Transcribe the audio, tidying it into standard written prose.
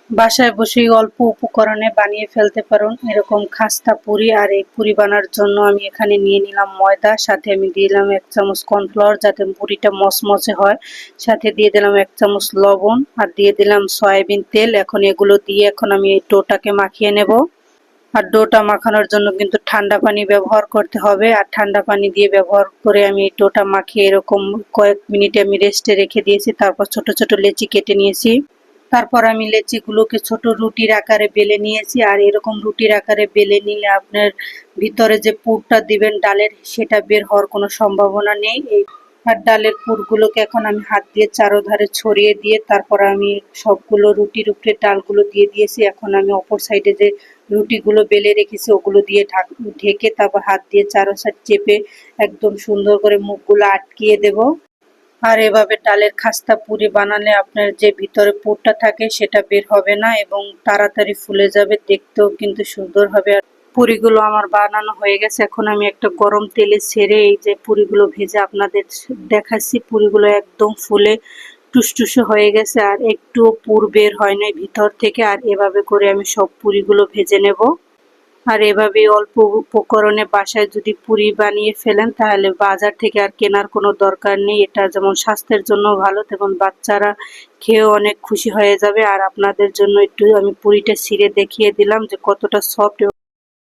বাসায় বসেই অল্প উপকরণে বানিয়ে ফেলতে পারেন এরকম খাস্তা পুরি। আর এই পুরি বানার জন্য আমি এখানে নিয়ে নিলাম ময়দা, সাথে আমি দিলাম 1 চামচ কর্নফ্লাওয়ার যাতে পুরিটা মচমচে হয়, সাথে দিয়ে দিলাম 1 চামচ লবণ আর দিয়ে দিলাম সয়াবিন তেল। এখন এগুলো দিয়ে এখন আমি এই ডোটাকে মাখিয়ে নেব। আর ডোটা মাখানোর জন্য কিন্তু ঠান্ডা পানি ব্যবহার করতে হবে, আর ঠান্ডা পানি দিয়ে ব্যবহার করে আমি এই ডোটা মাখিয়ে এরকম কয়েক মিনিটে আমি রেস্টে রেখে দিয়েছি। তারপর ছোট ছোট লেচি কেটে নিয়েছি। তারপর আমি লেচিগুলোকে ছোট রুটির আকারে বেলে নিয়েছি। আর এরকম রুটির আকারে বেলে নিলে আপনার ভিতরে যে পুরটা দিবেন ডালের, সেটা বের হওয়ার কোনো সম্ভাবনা নেই। আর ডালের পুরগুলোকে এখন আমি হাত দিয়ে চারোধারে ছড়িয়ে দিয়ে তারপর আমি সবগুলো রুটির উপরে ডালগুলো দিয়ে দিয়েছি। এখন আমি অপর সাইডে যে রুটিগুলো বেলে রেখেছি ওগুলো দিয়ে ঢেকে তারপর হাত দিয়ে চারো সাইড চেপে একদম সুন্দর করে মুখগুলো আটকিয়ে দেব। আর এভাবে ডালের খাস্তা পুরি বানালে আপনার যে ভিতরে পুরটা থাকে সেটা বের হবে না এবং তাড়াতাড়ি ফুলে যাবে, দেখতেও কিন্তু সুন্দর হবে। আর পুরিগুলো আমার বানানো হয়ে গেছে। এখন আমি একটা গরম তেলে ছেড়ে এই যে পুরিগুলো ভেজে আপনাদের দেখাচ্ছি। পুরিগুলো একদম ফুলে টুসটুসে হয়ে গেছে আর একটু পুর বের হয় নাই ভিতর থেকে। আর এভাবে করে আমি সব পুরিগুলো ভেজে নেব। আর এভাবে অল্প উপকরণে বাসায় যদি পুরি বানিয়ে ফেলেন তাহলে বাজার থেকে আর কেনার কোনো দরকার নেই। এটা যেমন স্বাস্থ্যের জন্য ভালো, তেমন বাচ্চারা খেয়েও অনেক খুশি হয়ে যাবে। আর আপনাদের জন্য একটু আমি পুরিটা ছিঁড়ে দেখিয়ে দিলাম যে কতটা সফট।